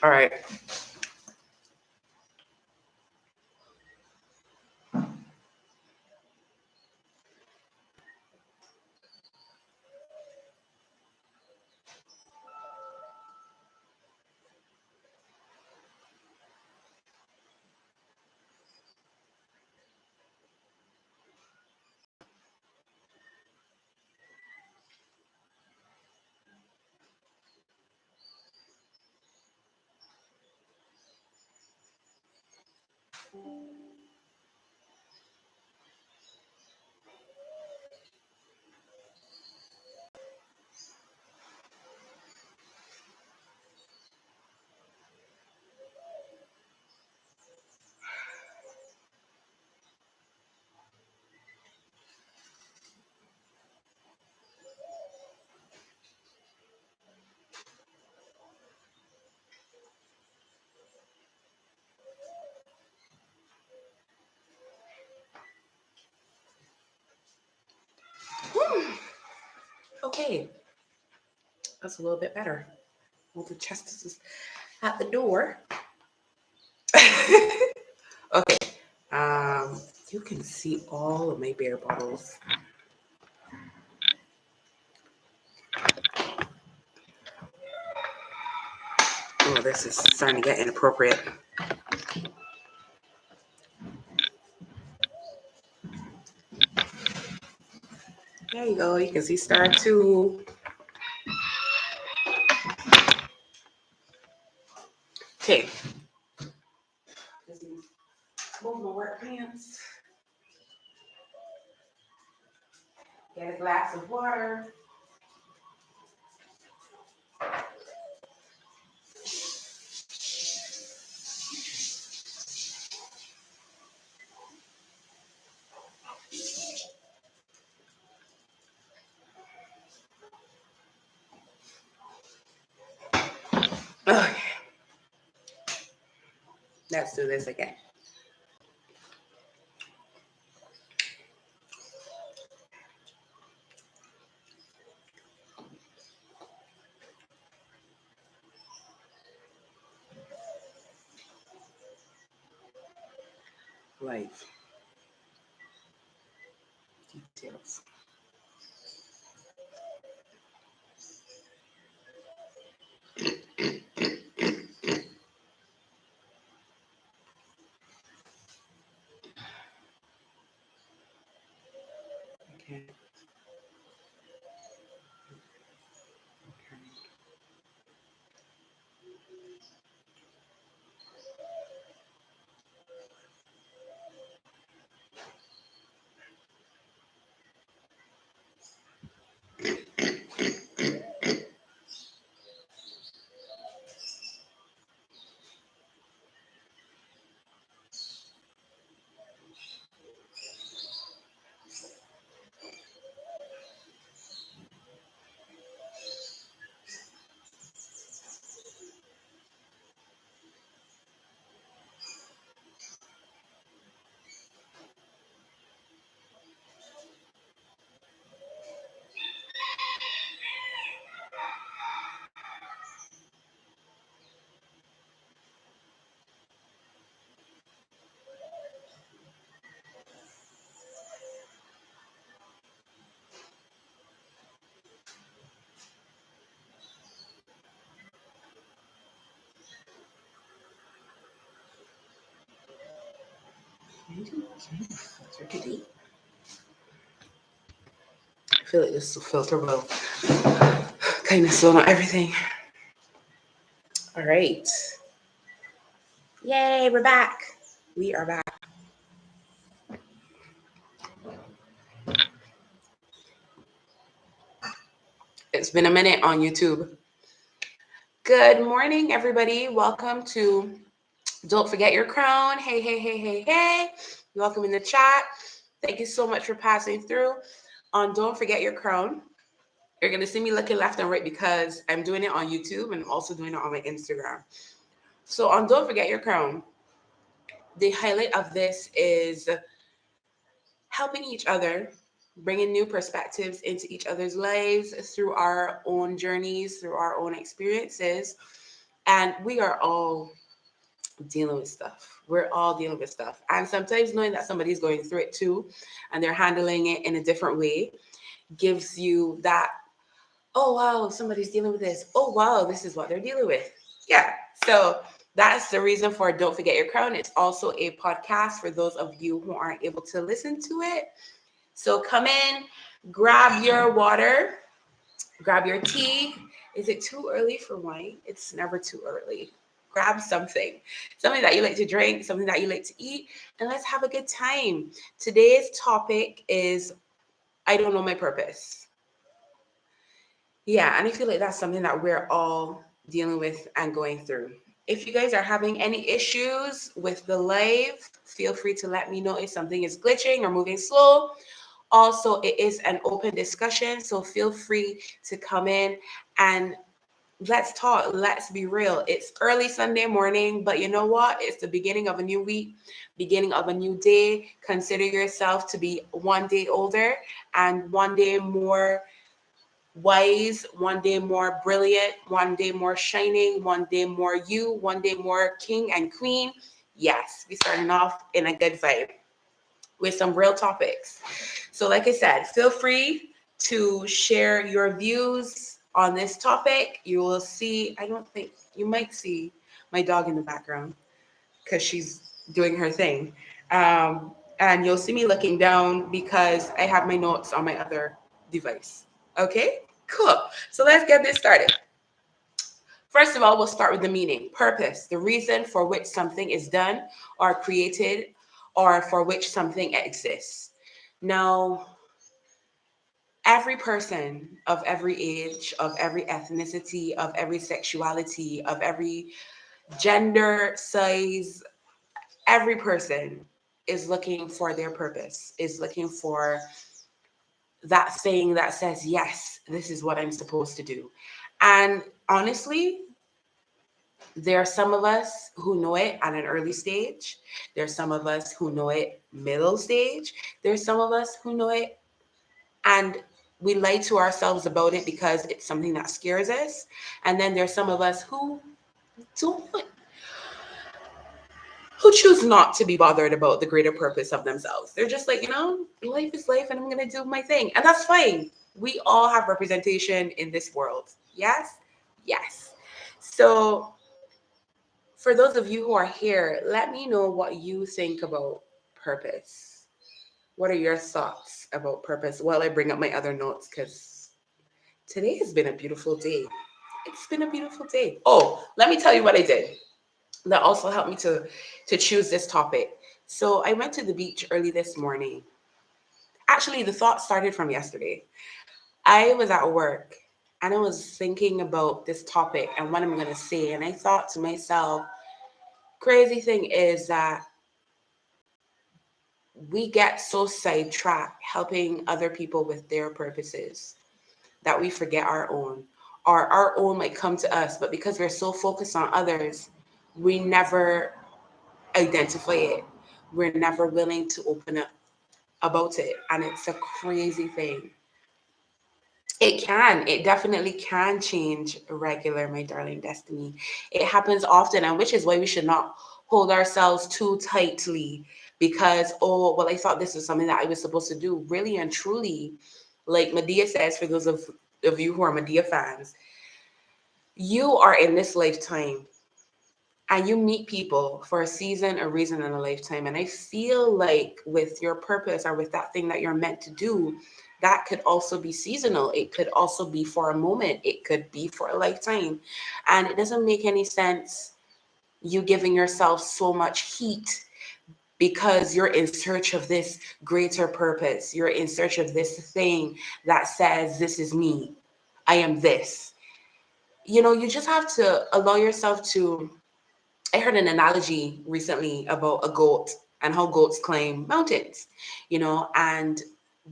All right. Okay. That's a little bit better. Well, the chest is at the door. Okay. You can see all of my beer bottles. Oh, this is starting to get inappropriate. There you go. You can see star 2. Okay. Move my work pants. Get a glass of water. Okay. Let's do this again. Life. Details. Okay. I feel like this filter will kind of slow down everything. All right. Yay, we're back. We are back. It's been a minute on YouTube. Good morning, everybody. Welcome to Don't Forget Your Crown. Hey, hey, hey, hey, hey. Welcome in the chat. Thank you so much for passing through on Don't Forget Your Crown. You're going to see me looking left and right because I'm doing it on YouTube and I'm also doing it on my Instagram. So on Don't Forget Your Crown, the highlight of this is helping each other, bringing new perspectives into each other's lives through our own journeys, through our own experiences, And we are all dealing with stuff. We're all dealing with stuff. And sometimes knowing that somebody's going through it too and they're handling it in a different way gives you that, oh, wow, somebody's dealing with this. Oh, wow, this is what they're dealing with. Yeah. So that's the reason for Don't Forget Your Crown. It's also a podcast for those of you who aren't able to listen to it. So come in, grab your water, grab your tea. Is it too early for wine? It's never too early. Grab something that you like to drink, something that you like to eat, and let's have a good time. Today's topic is I don't know my purpose. Yeah, and I feel like that's something that we're all dealing with and going through. If you guys are having any issues with the live, feel free to let me know if something is glitching or moving slow. Also, it is an open discussion, so feel free to come in and let's talk. Let's be real. It's early Sunday morning, but you know what? It's the beginning of a new week, beginning of a new day. Consider yourself to be one day older and one day more wise, one day more brilliant, one day more shining, one day more you, one day more king and queen. Yes, we're starting off in a good vibe with some real topics. So, like I said, feel free to share your views on this topic. You will see, I don't think, you might see my dog in the background because she's doing her thing. And you'll see me looking down because I have my notes on my other device. Okay, cool. So let's get this started. First of all, we'll start with the meaning, purpose, the reason for which something is done or created or for which something exists. Now, every person of every age, of every ethnicity, of every sexuality, of every gender, size, every person is looking for their purpose, is looking for that thing that says, yes, this is what I'm supposed to do. And honestly, there are some of us who know it at an early stage. There's some of us who know it middle stage. There's some of us who know it and we lie to ourselves about it because it's something that scares us. And then there's some of us don't who choose not to be bothered about the greater purpose of themselves. They're just like, life is life and I'm going to do my thing. And that's fine. We all have representation in this world. Yes? Yes. So for those of you who are here, let me know what you think about purpose. What are your thoughts about purpose? While I bring up my other notes, because today has been a beautiful day. It's been a beautiful day. Oh, let me tell you what I did. That also helped me to choose this topic. So I went to the beach early this morning. Actually, the thought started from yesterday. I was at work and I was thinking about this topic and what I'm going to say. And I thought to myself, crazy thing is that we get so sidetracked helping other people with their purposes that we forget our own. Or our own might come to us, but because we're so focused on others, we never identify it. We're never willing to open up about it. And it's a crazy thing. It definitely can change regular, my darling destiny. It happens often, and which is why we should not hold ourselves too tightly because, oh, well, I thought this was something that I was supposed to do. Really and truly, like Medea says, for those of you who are Medea fans, you are in this lifetime and you meet people for a season, a reason, and a lifetime. And I feel like with your purpose or with that thing that you're meant to do, that could also be seasonal. It could also be for a moment. It could be for a lifetime. And it doesn't make any sense you giving yourself so much heat because you're in search of this greater purpose. You're in search of this thing that says, this is me. I am this. You just have to allow yourself to. I heard an analogy recently about a goat and how goats climb mountains, and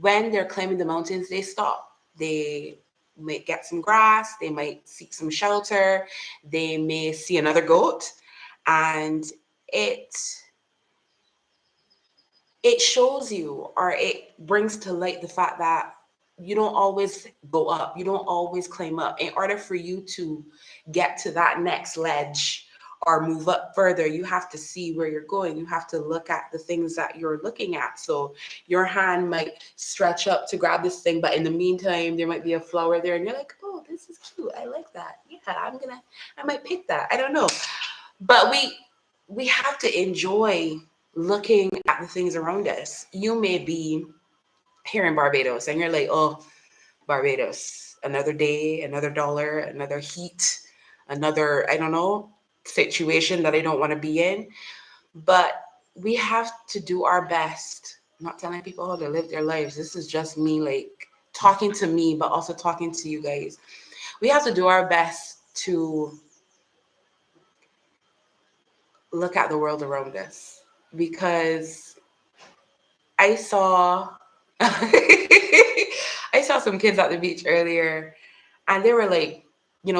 when they're climbing the mountains, they stop. They might get some grass, they might seek some shelter, they may see another goat, and it shows you or it brings to light the fact that you don't always go up. You don't always climb up. In order for you to get to that next ledge or move up further, you have to see where you're going. You have to look at the things that you're looking at. So your hand might stretch up to grab this thing, but in the meantime, there might be a flower there, and you're like, oh, this is cute. I like that. Yeah, I might pick that. I don't know. But we have to enjoy looking at the things around us. You may be here in Barbados and you're like, oh, Barbados, another day, another dollar, another heat, another, I don't know, situation that I don't want to be in. But we have to do our best. I'm not telling people how to live their lives. This is just me, like, talking to me, but also talking to you guys. We have to do our best to look at the world around us, because I saw I saw some kids at the beach earlier, and they were like,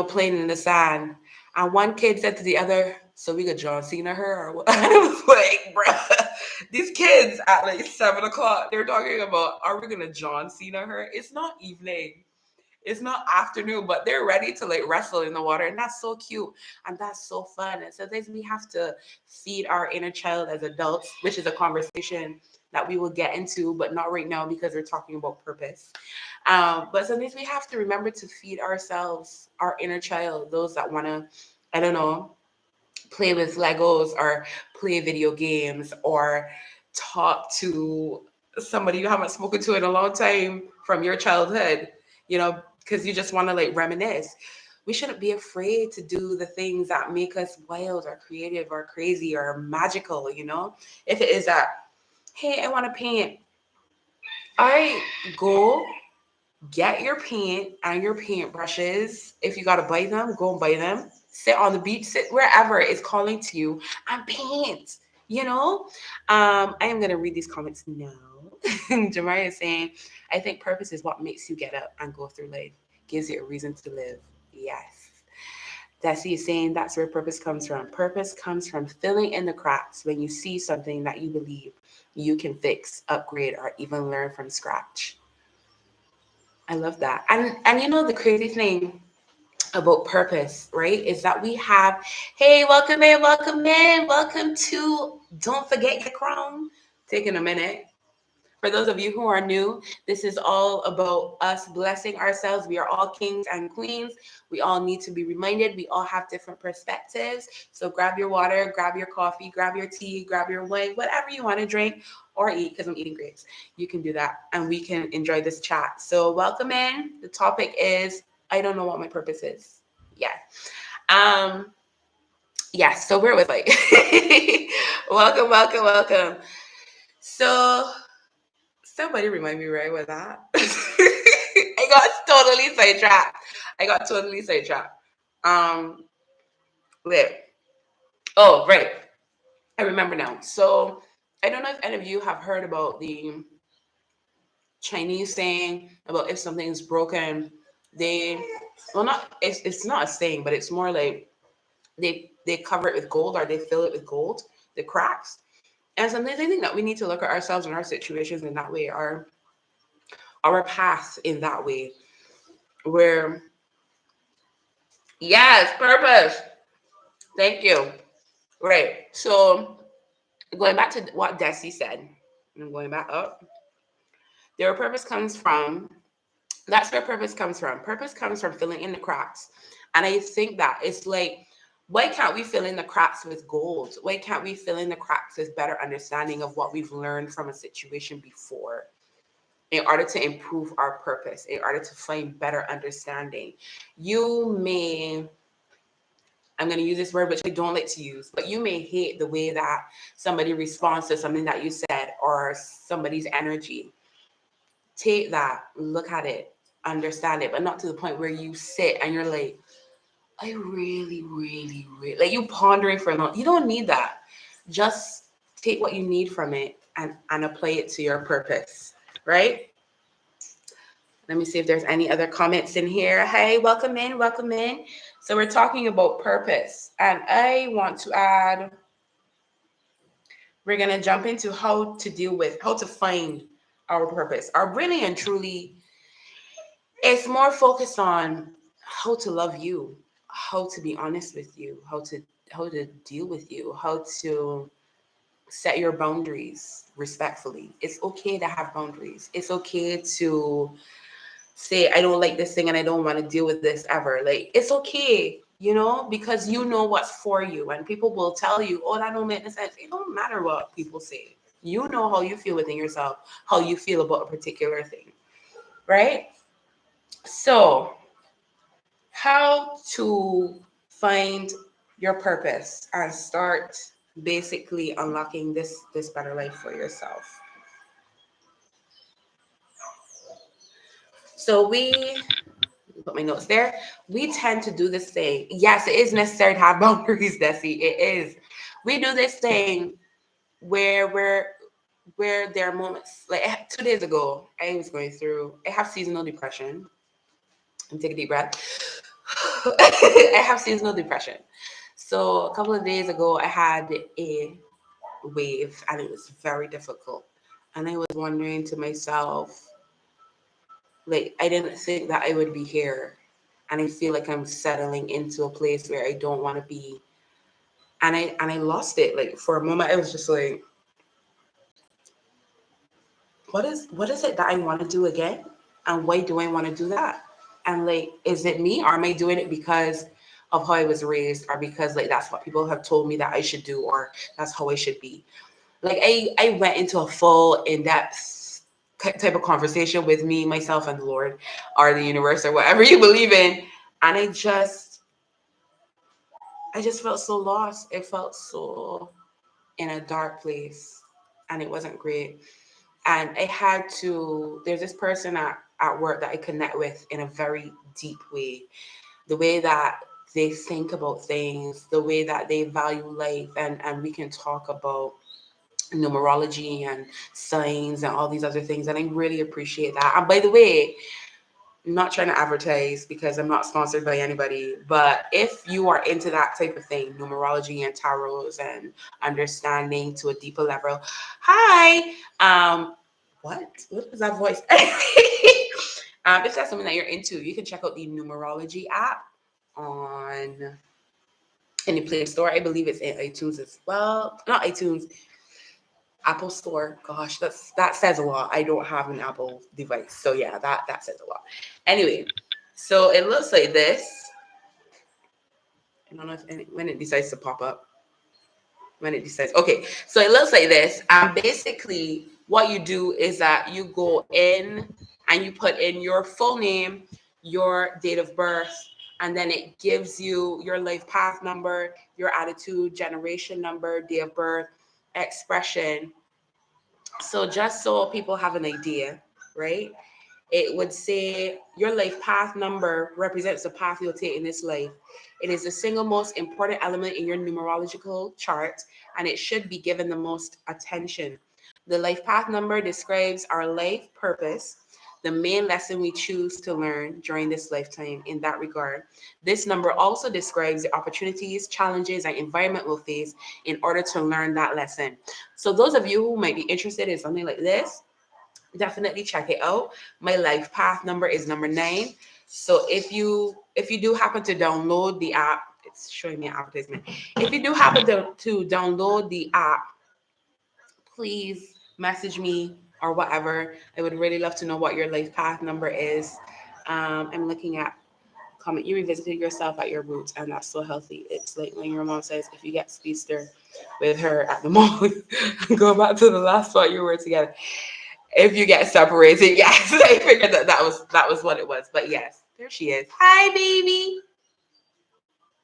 playing in the sand. And one kid said to the other, so we could John Cena her or what? I was like, bruh, these kids at like 7 o'clock, they're talking about, are we gonna John Cena her? It's not evening. It's not afternoon, but they're ready to like wrestle in the water. And that's so cute. And that's so fun. And sometimes we have to feed our inner child as adults, which is a conversation that we will get into, but not right now because we're talking about purpose. But sometimes we have to remember to feed ourselves, our inner child, those that want to, I don't know, play with Legos or play video games or talk to somebody you haven't spoken to in a long time from your childhood, because you just want to like reminisce. We shouldn't be afraid to do the things that make us wild or creative or crazy or magical. If it is that, hey, I want to paint. All right, go get your paint and your paintbrushes. If you got to buy them, go and buy them. Sit on the beach, sit wherever is calling to you and paint. I am going to read these comments now. Jamari is saying, I think purpose is what makes you get up and go through life, gives you a reason to live. Yes. Desi is saying that's where purpose comes from. Purpose comes from filling in the cracks when you see something that you believe you can fix, upgrade, or even learn from scratch. I love that. And the crazy thing about purpose, right, is that we have, hey, welcome to Don't Forget Your Crown. Taking a minute. For those of you who are new, this is all about us blessing ourselves. We are all kings and queens. We all need to be reminded. We all have different perspectives. So grab your water, grab your coffee, grab your tea, grab your wine, whatever you want to drink or eat, because I'm eating grapes. You can do that and we can enjoy this chat. So welcome in. The topic is, I don't know what my purpose is. Yeah. Yes. So where was I? Welcome. So somebody remind me where I was at. I got totally sidetracked. Wait. Oh, right. I remember now. So I don't know if any of you have heard about the Chinese saying about if something's broken, it's not a saying, but it's more like they cover it with gold or they fill it with gold, the cracks. And sometimes I think that we need to look at ourselves and our situations in that way, our path in that way, where, yes, purpose. Thank you. Right. So going back to what Desi said, I'm going back up. Their purpose comes from, that's where purpose comes from. Purpose comes from filling in the cracks. And I think that it's like, why can't we fill in the cracks with gold? Why can't we fill in the cracks with better understanding of what we've learned from a situation before, in order to improve our purpose, in order to find better understanding? You may, I'm going to use this word, which I don't like to use, but you may hate the way that somebody responds to something that you said or somebody's energy. Take that, look at it, understand it, but not to the point where you sit and you're like, I really, really, really, like you pondering for a long. You don't need that. Just take what you need from it and apply it to your purpose, right? Let me see if there's any other comments in here. Hey, welcome in. So we're talking about purpose, and I want to add, we're going to jump into how to find our purpose, our really and truly It's more focused on how to love you, how to be honest with you, how to deal with you, how to set your boundaries respectfully. It's okay to have boundaries. It's okay to say, I don't like this thing and I don't want to deal with this ever. Like, it's okay, because you know what's for you. And people will tell you, oh, that don't make no sense. It don't matter what people say. You know how you feel within yourself, how you feel about a particular thing, right? So, how to find your purpose and start basically unlocking this better life for yourself. So we put my notes there. We tend to do this thing. Yes, it is necessary to have boundaries, Desi. It is. We do this thing where there are moments like 2 days ago, I was going through. I have seasonal depression. And take a deep breath. I have seasonal depression. So a couple of days ago, I had a wave, and it was very difficult. And I was wondering to myself, like, I didn't think that I would be here, and I feel like I'm settling into a place where I don't want to be. And I lost it. Like, for a moment, I was just like, what is it that I want to do again? And why do I want to do that? And like, is it me, or am I doing it because of how I was raised, or because like that's what people have told me that I should do, or that's how I should be? Like, I went into a full in-depth type of conversation with me, myself, and the Lord, or the universe, or whatever you believe in. And I just felt so lost. It felt so in a dark place, and it wasn't great. And I had to, there's this person at work that I connect with in a very deep way. The way that they think about things, the way that they value life, and we can talk about numerology and signs and all these other things. And I really appreciate that. And by the way, I'm not trying to advertise because I'm not sponsored by anybody, but if you are into that type of thing, numerology and tarots and understanding to a deeper level, hi. What is that voice? If that's something that you're into, you can check out the numerology app on in the Play Store. I believe it's in iTunes as well. Not iTunes, Apple Store. Gosh, that says a lot. I don't have an Apple device, so yeah, that says a lot. Anyway, so it looks like this. I don't know when it decides to pop up. When it decides, okay, so it looks like this. And basically, what you do is that you go in and you put in your full name, your date of birth, and then it gives you your life path number, your attitude, generation number, date of birth, expression. So just so people have an idea, right? It would say your life path number represents the path you'll take in this life. It is the single most important element in your numerological chart, and it should be given the most attention. The life path number describes our life purpose, the main lesson we choose to learn during this lifetime in that regard. This number also describes the opportunities, challenges, and environment we'll face in order to learn that lesson. So those of you who might be interested in something like this, definitely check it out. My life path number is number 9. So if you do happen to download the app, it's showing me an advertisement. If you do happen to download the app, please message me or whatever. I would really love to know what your life path number is. I'm looking at comment. You revisited yourself at your roots, and that's so healthy. It's like when your mom says, if you get speedster with her at the mall, go back to the last spot you were together. If you get separated, yes. I figured that was what it was. But yes, there she is. Hi, baby.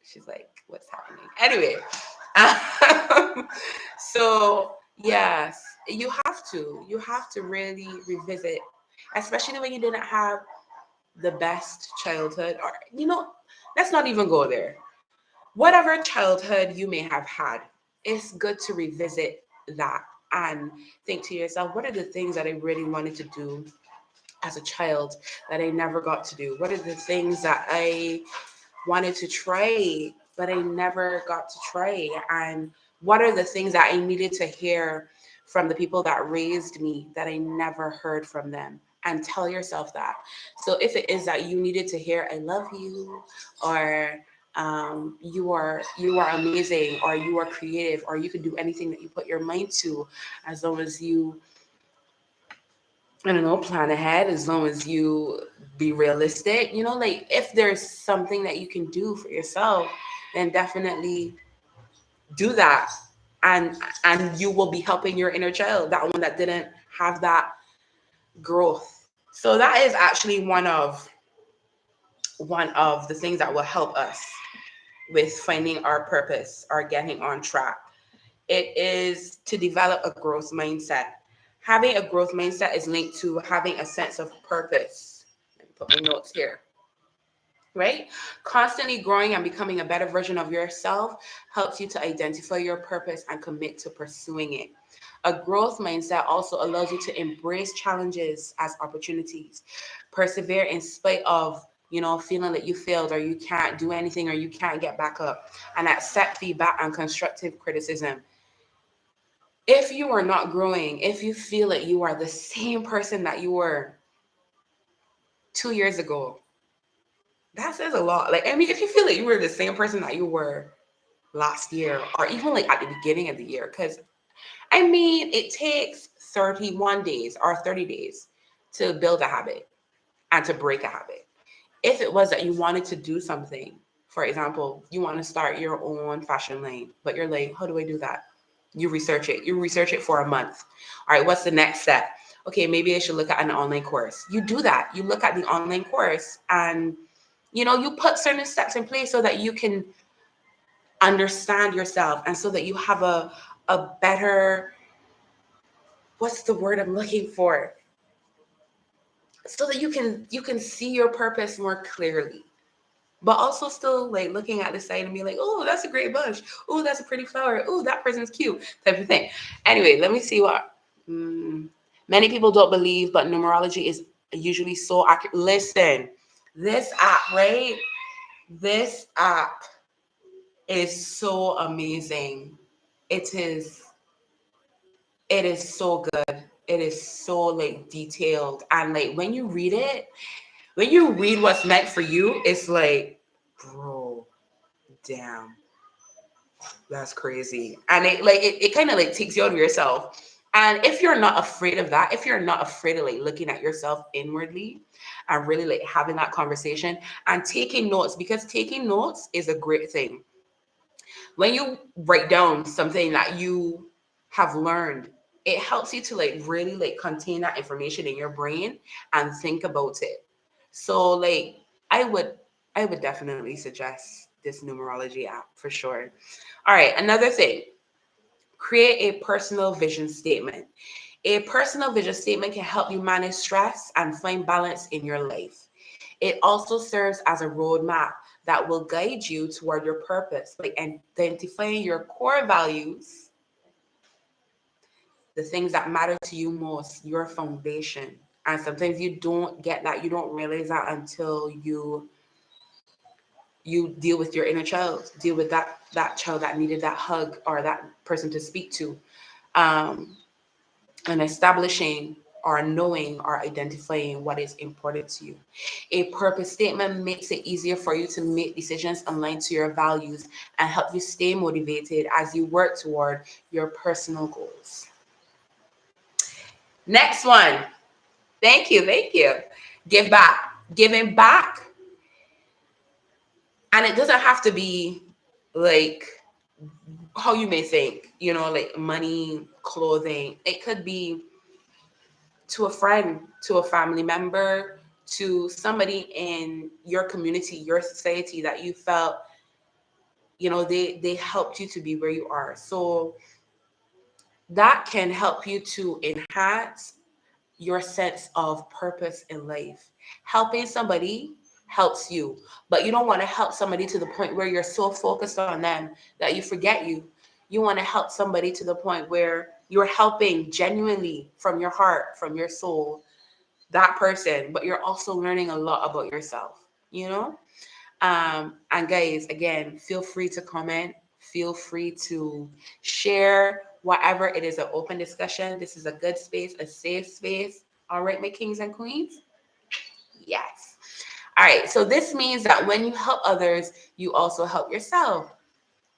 She's like, what's happening? Anyway, so yes, you have to really revisit, especially when you didn't have the best childhood, or let's not even go there. Whatever childhood you may have had, it's good to revisit that and think to yourself, what are the things that I really wanted to do as a child that I never got to do? What are the things that I wanted to try, but I never got to try? And what are the things that I needed to hear from the people that raised me that I never heard from them? and tell yourself that. So if it is that you needed to hear "I love you," or you are amazing, or you are creative, or you can do anything that you put your mind to, as long as you, I don't know, plan ahead, as long as you be realistic, like if there's something that you can do for yourself, then definitely do that. And you will be helping your inner child, that one that didn't have that growth. So that is actually one of the things that will help us with finding our purpose or getting on track. It is to develop a growth mindset. Having a growth mindset is linked to having a sense of purpose. Let me put my notes here. Right? Constantly growing and becoming a better version of yourself helps you to identify your purpose and commit to pursuing it. A growth mindset also allows you to embrace challenges as opportunities, persevere in spite of, feeling that you failed, or you can't do anything, or you can't get back up, and accept feedback and constructive criticism. If you are not growing, if you feel that you are the same person that you were 2 years ago, that says a lot. Like, I mean, if you feel like you were the same person that you were last year, or even like at the beginning of the year, because I mean, it takes 31 days or 30 days to build a habit and to break a habit. If it was that you wanted to do something, for example, you want to start your own fashion line, but you're like, how do I do that? You research it. You research it for a month. All right, what's the next step? Okay, maybe I should look at an online course. You do that. You look at the online course, and you put certain steps in place so that you can understand yourself, and so that you have a better, what's the word I'm looking for? So that you can see your purpose more clearly. But also still like looking at the site and be like, oh, that's a great bush. Oh, that's a pretty flower. Oh, that person's cute, type of thing. Anyway, let me see what many people don't believe, but numerology is usually so accurate. Listen, this app, right? This app is so amazing. It is it is so good. It is so like detailed. And like when you read what's meant for you, it's like, bro, damn, that's crazy. And it kind of like takes you out of yourself. And if you're not afraid of that, if you're not afraid of like looking at yourself inwardly and really like having that conversation and taking notes, because taking notes is a great thing. When you write down something that you have learned, it helps you to like really like contain that information in your brain and think about it. So like I would I would definitely suggest this numerology app for sure. All right, another thing, create a personal vision statement. A personal vision statement can help you manage stress and find balance in your life. It also serves as a roadmap that will guide you toward your purpose, like identifying your core values, the things that matter to you most, your foundation. And sometimes you don't get that, you don't realize that until you deal with your inner child, deal with that child that needed that hug or that person to speak to. Um, and establishing or knowing or identifying what is important to you. A purpose statement makes it easier for you to make decisions aligned to your values and help you stay motivated as you work toward your personal goals. Next one. Thank you. Thank you. Give back. Giving back. And it doesn't have to be like how you may think, like money, clothing. It could be to a friend, to a family member, to somebody in your community, your society that you felt, they helped you to be where you are. So that can help you to enhance your sense of purpose in life. Helping somebody helps you, but you don't want to help somebody to the point where you're so focused on them that you forget you. You want to help somebody to the point where you're helping genuinely from your heart, from your soul, that person, but you're also learning a lot about yourself, you know? And guys, again, feel free to comment, feel free to share whatever. It is an open discussion. This is a good space, a safe space. All right, my kings and queens? Yes. All right, so this means that when you help others, you also help yourself.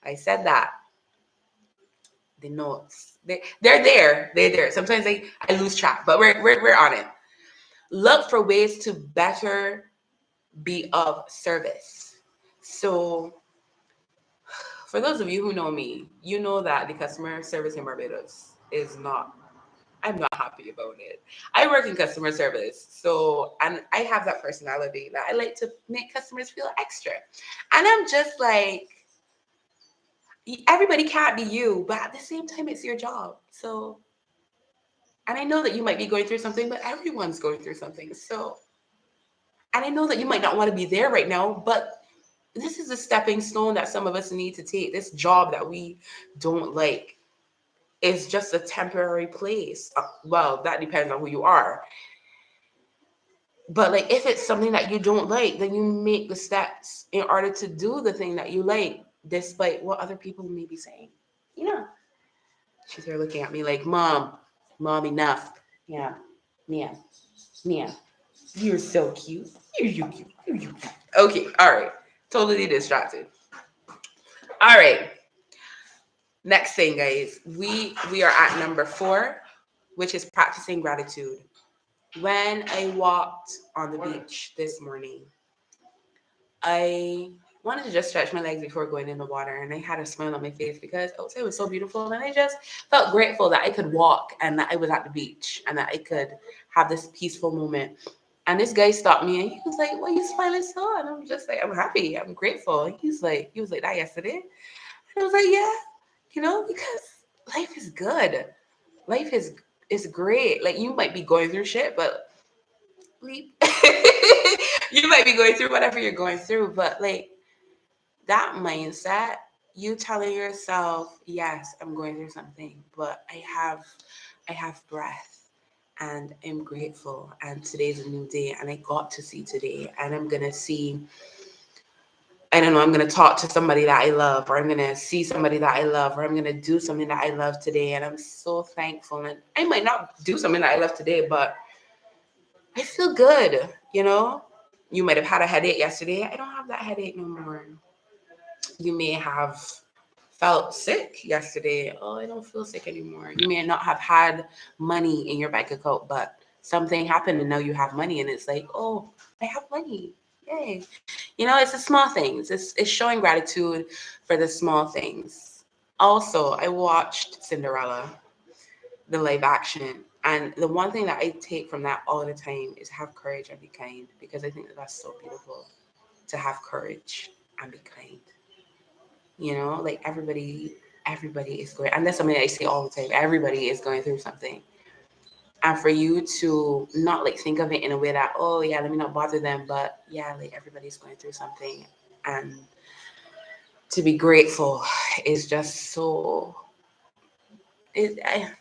I said that. The notes. They're there. They're there. Sometimes I lose track, but we're on it. Look for ways to better be of service. So for those of you who know me, you know that the customer service in Barbados is not, I'm not happy about it. I work in customer service, so, and I have that personality that I like to make customers feel extra. And I'm just like, everybody can't be you, but at the same time, it's your job. So, and I know that you might be going through something, but everyone's going through something. So, and I know that you might not want to be there right now, but this is a stepping stone that some of us need to take. This job that we don't like is just a temporary place. Well, that depends on who you are. But like, if it's something that you don't like, then you make the steps in order to do the thing that you like, despite what other people may be saying. You know, she's here looking at me like, mom, enough. Yeah, Mia, Mia, you're so cute. You're cute. You're cute. Okay, all right. Totally distracted. All right. Next thing, guys, we are at number 4, which is practicing gratitude. When I walked on the beach this morning, I wanted to just stretch my legs before going in the water, and I had a smile on my face because outside was so beautiful, and I just felt grateful that I could walk and that I was at the beach and that I could have this peaceful moment. And this guy stopped me and he was like, "Why are you smiling so?" And I'm just like, "I'm happy, I'm grateful." And he was like that yesterday. And I was like, "Yeah, because life is good. Life is great. Like, you might be going through shit, but leap. You might be going through whatever you're going through, but like that mindset, you telling yourself, yes, I'm going through something, but I have breath and I'm grateful, and today's a new day and I got to see today, and I'm gonna see, I don't know, I'm gonna talk to somebody that I love, or I'm gonna see somebody that I love, or I'm gonna do something that I love today, and I'm so thankful. And I might not do something that I love today, but I feel good. You might have had a headache yesterday. I don't have that headache no more. You may have felt sick yesterday. Oh, I don't feel sick anymore. You may not have had money in your bank account, but something happened and now you have money, and it's like, oh, I have money. Yay. It's the small things. It's showing gratitude for the small things. Also, I watched Cinderella, the live action. And the one thing that I take from that all the time is have courage and be kind, because I think that's so beautiful, to have courage and be kind. Like everybody is going, and that's something I say all the time. Everybody is going through something. And for you to not like think of it in a way that, oh yeah, let me not bother them, but yeah, like everybody's going through something. And to be grateful is just so let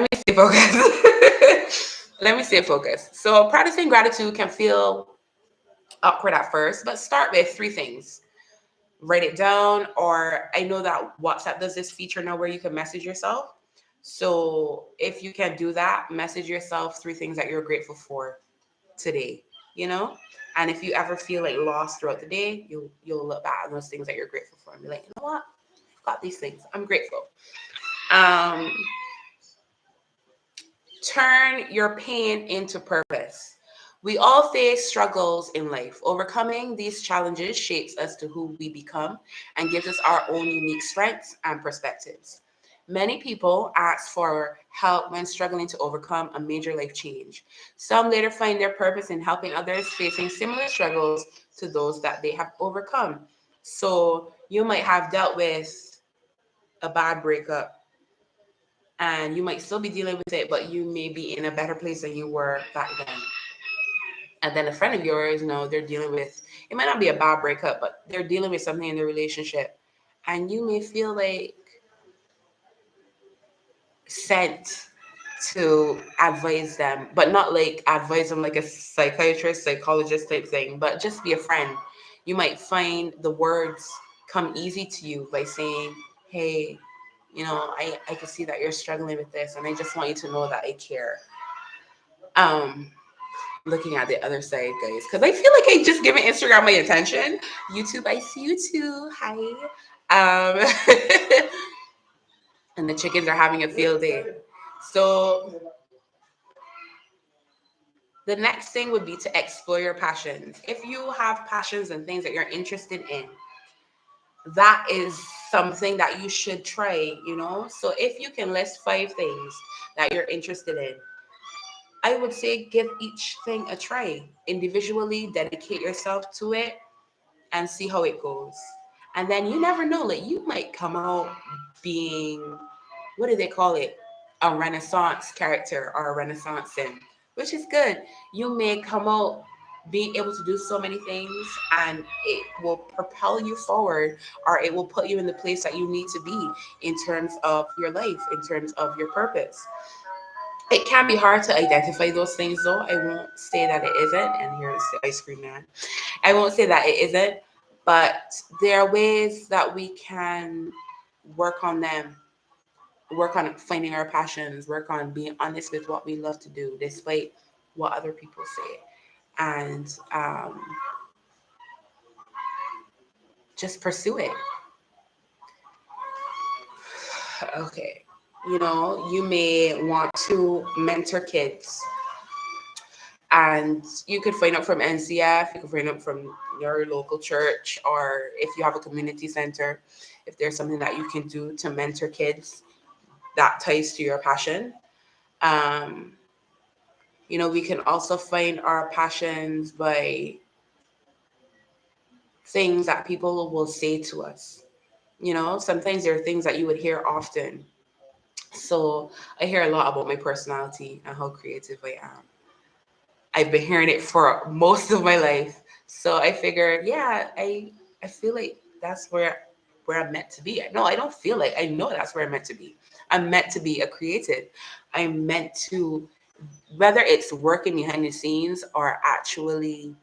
me stay focused. Let me stay focused. So practicing gratitude can feel awkward at first, but start with 3 things. Write it down, or I know that WhatsApp does this feature now where you can message yourself. So if you can do that, message yourself 3 things that you're grateful for today, you know? And if you ever feel like lost throughout the day, you'll look back at those things that you're grateful for and be like, you know what? I've got these things. I'm grateful. Um, Turn your pain into purpose. We all face struggles in life. Overcoming these challenges shapes us to who we become and gives us our own unique strengths and perspectives. Many people ask for help when struggling to overcome a major life change. Some later find their purpose in helping others facing similar struggles to those that they have overcome. So you might have dealt with a bad breakup and you might still be dealing with it, but you may be in a better place than you were back then. And then a friend of yours, they're dealing with, it might not be a bad breakup, but they're dealing with something in their relationship. And you may feel like sent to advise them, but not like advise them like a psychiatrist, psychologist type thing, but just be a friend. You might find the words come easy to you by saying, hey, I can see that you're struggling with this, and I just want you to know that I care. Looking at the other side, guys, because I feel like I just given Instagram my attention. YouTube, I see you too. Hi. And the chickens are having a field day. So the next thing would be to explore your passions. If you have passions and things that you're interested in, that is something that you should try, you know? So if you can list 5 things that you're interested in, I would say give each thing a try. Individually, dedicate yourself to it and see how it goes. And then you never know, like you might come out being, what do they call it? A Renaissance character or a Renaissance sim, which is good. You may come out being able to do so many things and it will propel you forward, or it will put you in the place that you need to be in terms of your life, in terms of your purpose. It can be hard to identify those things though. I won't say that it isn't. And here's the ice cream man. I won't say that it isn't, but there are ways that we can work on them, work on finding our passions, work on being honest with what we love to do, despite what other people say. And just pursue it. Okay. You know, you may want to mentor kids, and you could find out from NCF, you could find out from your local church, or if you have a community center, if there's something that you can do to mentor kids that ties to your passion. Um, you know, we can also find our passions by things that people will say to us. You know, sometimes there are things that you would hear often. So I hear a lot about my personality and how creative I am. I've been hearing it for most of my life. So I figured, yeah, I feel like that's where I'm meant to be. No, I don't feel like, I know that's where I'm meant to be. I'm meant to be a creative. I'm meant to, whether it's working behind the scenes or actually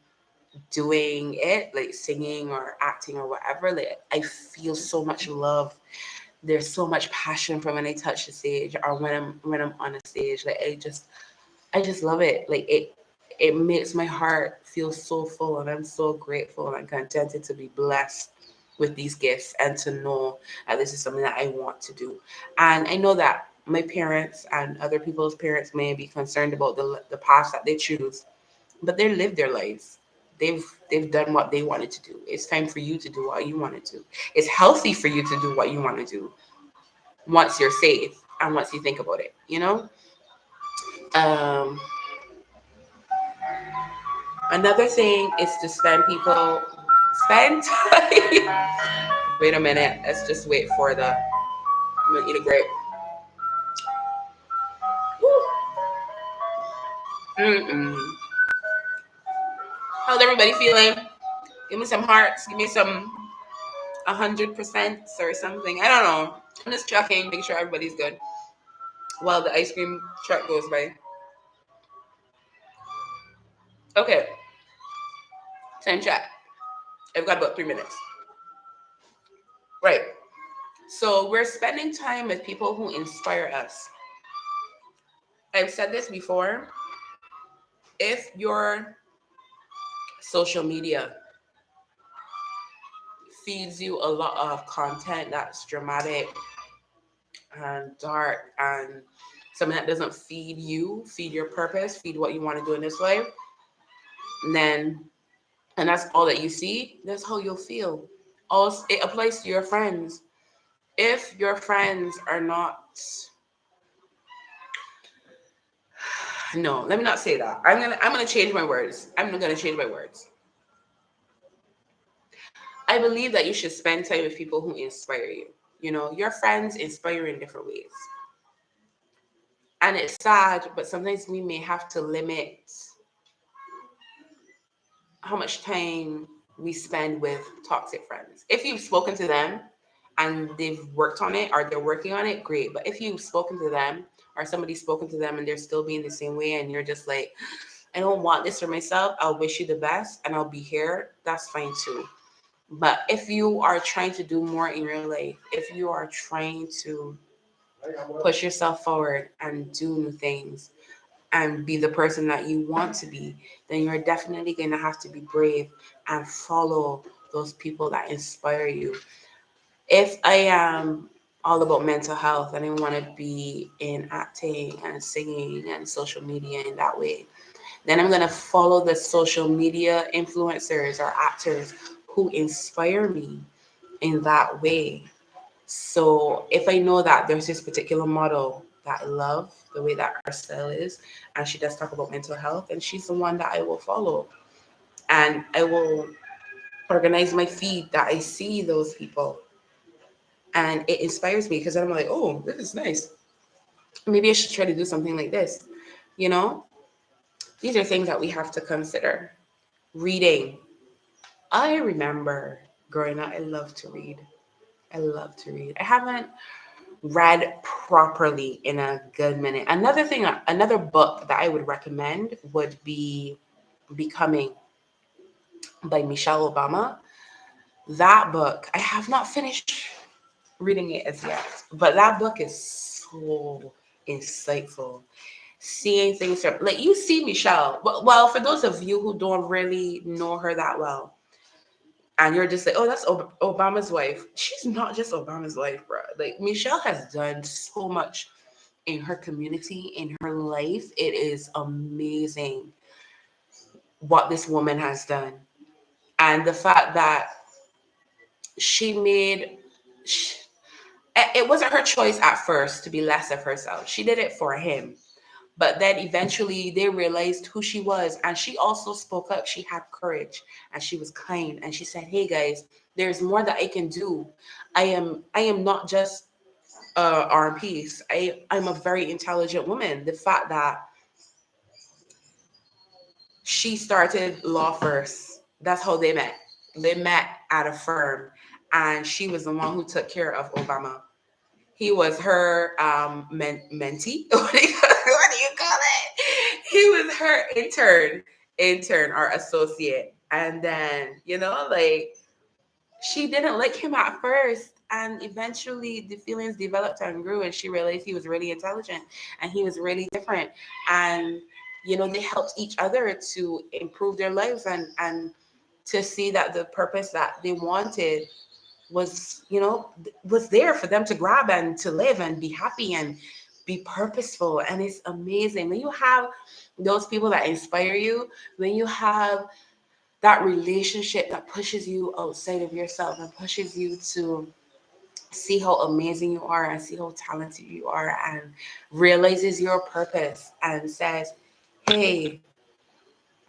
doing it, like singing or acting or whatever, like I feel so much love. There's so much passion from when I touch the stage or when I'm on a stage. Like I just love it. Like it makes my heart feel so full, and I'm so grateful and I'm contented to be blessed with these gifts and to know that this is something that I want to do. And I know that my parents and other people's parents may be concerned about the path that they choose, but they live their lives. They've done what they wanted to do. It's time for you to do what you want to do. It's healthy for you to do what you want to do once you're safe and once you think about it, you know? Um, Another thing is to spend time. Wait a minute. Let's just wait for the. I'm gonna eat a grape. Mm-mm. How's everybody feeling? Give me some hearts. Give me some 100% or something. I don't know. I'm just checking, make sure everybody's good while the ice cream truck goes by. Okay, time check. I've got about 3 minutes. Right. So we're spending time with people who inspire us. I've said this before. If your social media feeds you a lot of content that's dramatic and dark and something that doesn't feed you, feed your purpose, feed what you want to do in this life, then and that's all that you see, that's how you'll feel. Also, it applies to your friends. If your friends are not, no, let me not say that. I'm gonna change my words. I'm gonna change my words. I believe that you should spend time with people who inspire you. You know, your friends inspire you in different ways. And it's sad, but sometimes we may have to limit how much time we spend with toxic friends. If you've spoken to them and they've worked on it or they're working on it, great. But if you've spoken to them or somebody's spoken to them and they're still being the same way and you're just like, I don't want this for myself, I'll wish you the best and I'll be here, that's fine too. But if you are trying to do more in your life, if you are trying to push yourself forward and do new things, and be the person that you want to be, then you're definitely going to have to be brave and follow those people that inspire you. If I am all about mental health and I want to be in acting and singing and social media in that way, then I'm going to follow the social media influencers or actors who inspire me in that way. So if I know that there's this particular model that I love, the way that her style is, and she does talk about mental health, and she's the one that I will follow. And I will organize my feed that I see those people. And it inspires me because then I'm like, oh, this is nice. Maybe I should try to do something like this. You know, these are things that we have to consider. Reading. I remember growing up, I love to read. I love to read. I haven't read properly in a good minute. Another book that I would recommend would be Becoming by Michelle Obama. That book, I have not finished reading it as yet, but that book is so insightful. Seeing things from, like, you see Michelle. Well, for those of you who don't really know her that well, and you're just like, oh, that's Obama's wife. She's not just Obama's wife, bro. Like, Michelle has done so much in her community, in her life. It is amazing what this woman has done. And the fact that she made, sh it wasn't her choice at first to be less of herself. She did it for him. But then eventually they realized who she was. And she also spoke up. She had courage and she was kind. And she said, hey guys, there's more that I can do. I am not just arm piece. I'm a very intelligent woman. The fact that she started law first. That's how they met. They met at a firm, and she was the one who took care of Obama. He was her mentee. What do you call it? He was her intern or associate. And then, like, she didn't like him at first. And eventually the feelings developed and grew, and she realized he was really intelligent and he was really different. And, they helped each other to improve their lives and to see that the purpose that they wanted was, was there for them to grab and to live and be happy and be purposeful. And it's amazing when you have those people that inspire you, when you have that relationship that pushes you outside of yourself and pushes you to see how amazing you are and see how talented you are and realizes your purpose and says, hey,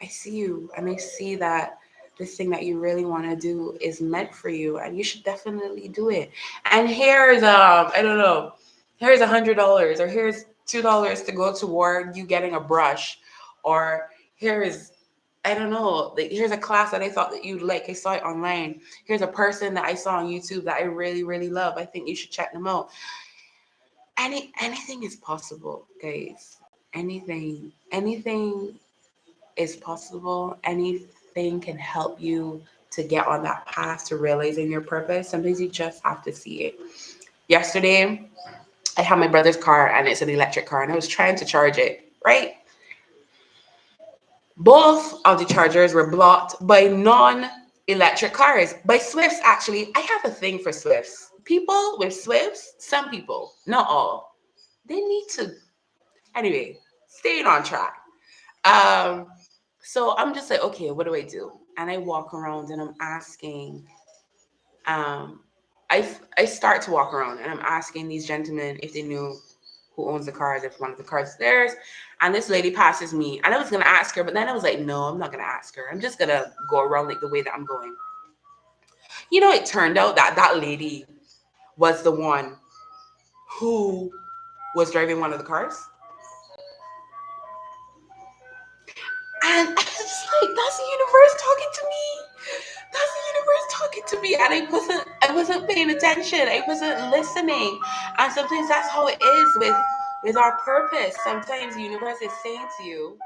I see you and I see that this thing that you really want to do is meant for you and you should definitely do it. And here's I don't know, here's $100 or here's $2 to go toward you getting a brush, or here's, I don't know, like, here's a class that I thought that you'd like. I saw it online. Here's a person that I saw on YouTube that I really, really love. I think you should check them out. Anything is possible, guys. Anything is possible. Anything can help you to get on that path to realizing your purpose. Sometimes you just have to see it. Yesterday, I had my brother's car and it's an electric car and I was trying to charge it, right? Both of the chargers were blocked by non-electric cars, by Swifts, actually. I have a thing for Swifts. People with Swifts, some people, not all, they need to, anyway, staying on track. Um, so I'm just like, okay, what do I do? And I walk around and I'm asking, um, I start to walk around and I'm asking these gentlemen if they knew who owns the cars, if one of the cars is theirs. And this lady passes me. And I was gonna ask her, but then I was like, no, I'm not gonna ask her. I'm just gonna go around like the way that I'm going. It turned out that that lady was the one who was driving one of the cars. And I was just like, that's the universe talking to me. That's the universe talking to me. And I wasn't paying attention. I wasn't listening. And sometimes that's how it is with our purpose. Sometimes the universe is saying to you,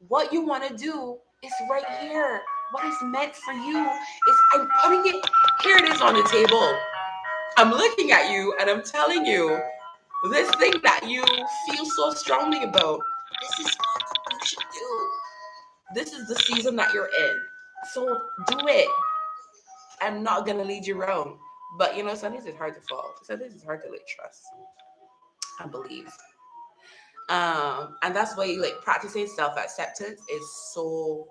what you want to do is right here. What is meant for you is, I'm putting it, here it is on the table. I'm looking at you and I'm telling you this thing that you feel so strongly about. This is what you should do. This is the season that you're in. So do it. I'm not gonna lead you wrong. But sometimes it's hard to fall. Sometimes it's hard to trust. I believe. And that's why practicing self-acceptance is so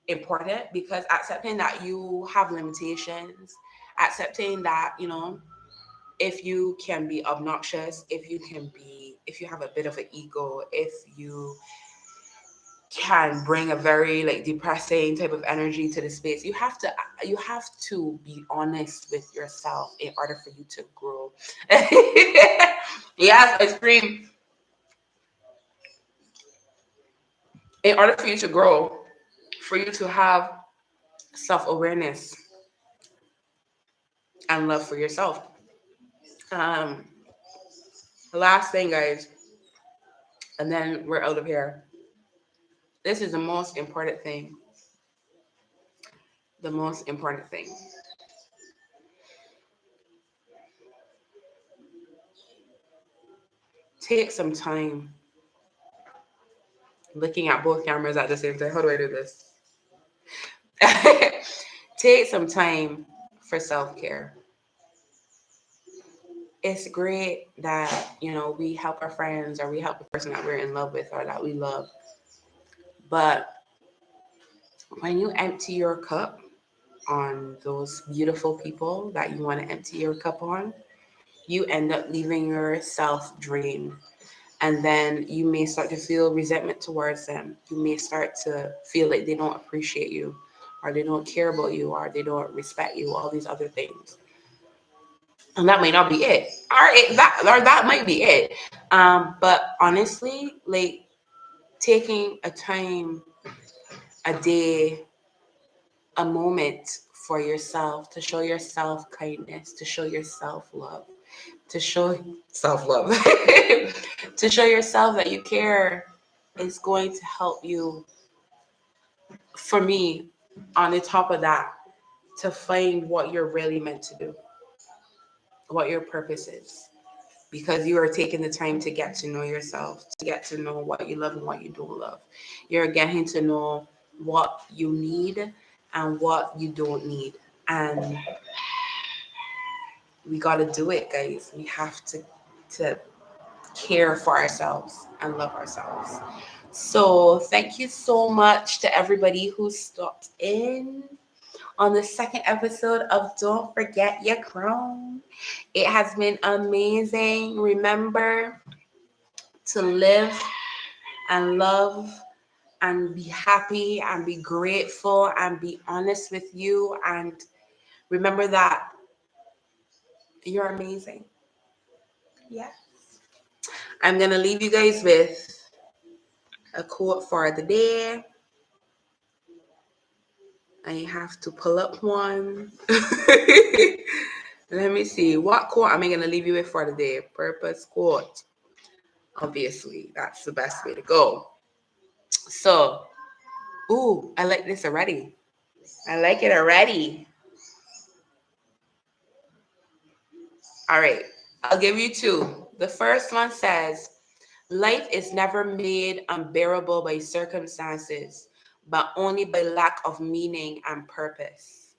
important, because accepting that you have limitations, accepting that, if you can be obnoxious, if you have a bit of an ego, if you can bring a very depressing type of energy to the space, you have to be honest with yourself in order for you to grow. Yes, I scream. In order for you to grow, for you to have self-awareness and love for yourself. um Last thing, guys, and then we're out of here. This is the most important thing. The most important thing. Take some time looking at both cameras at the same time. How do I do this? Take some time for self-care. It's great that, we help our friends, or we help the person that we're in love with or that we love. But when you empty your cup on those beautiful people that you want to empty your cup on, you end up leaving yourself drained. And then you may start to feel resentment towards them. You may start to feel like they don't appreciate you, or they don't care about you, or they don't respect you, all these other things. And that might not be it. That might be it. But honestly, taking a time, a day, a moment for yourself, to show yourself kindness, to show yourself love, to show self love, to show yourself that you care, is going to help you, for me, on the top of that, to find what you're really meant to do, what your purpose is. Because you are taking the time to get to know yourself, to get to know what you love and what you don't love. You're getting to know what you need and what you don't need. And we got to do it, guys. We have to care for ourselves and love ourselves. So thank you so much to everybody who stopped in on the second episode of Don't Forget Your Crown. It has been amazing. Remember to live and love and be happy and be grateful and be honest with you. And remember that you're amazing. Yeah. I'm going to leave you guys with a quote for the day. I have to pull up one. Let me see. What quote am I going to leave you with for the day? Purpose quote. Obviously, that's the best way to go. So, ooh, I like this already. I like it already. All right. I'll give you two. The first one says, life is never made unbearable by circumstances, but only by lack of meaning and purpose.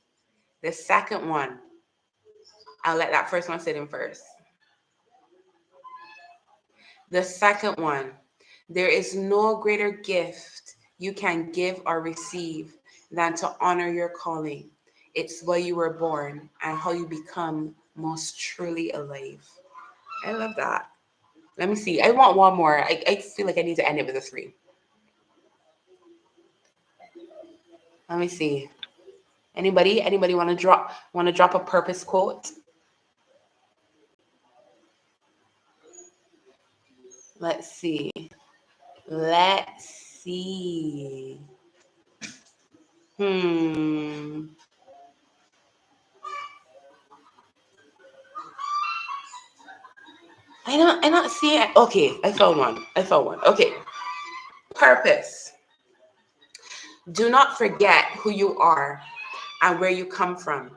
The second one, I'll let that first one sit in first. The second one, there is no greater gift you can give or receive than to honor your calling. It's why you were born and how you become most truly alive. I love that. Let me see. I want one more. I feel like I need to end it with a three. Let me see. Anybody want to drop a purpose quote? Let's see. Let's see. Hmm. I don't see it. Okay, I found one. Okay. Purpose. Do not forget who you are and where you come from.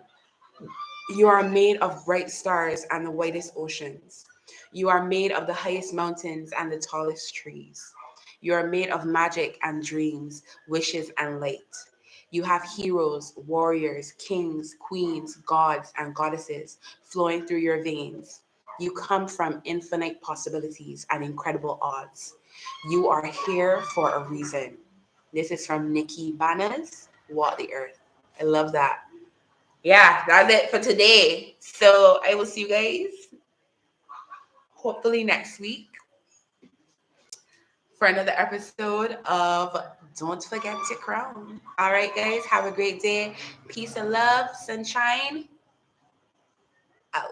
You are made of bright stars and the whitest oceans. You are made of the highest mountains and the tallest trees. You are made of magic and dreams, wishes and light. You have heroes, warriors, kings, queens, gods, and goddesses flowing through your veins. You come from infinite possibilities and incredible odds. You are here for a reason. This is from Nikki Banners, Walk the Earth. I love that. Yeah, that's it for today. So I will see you guys hopefully next week for another episode of Don't Forget Your Crown. All right, guys, have a great day. Peace and love, sunshine out.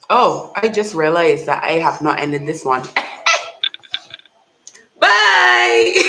Oh, I just realized that I have not ended this one. Bye.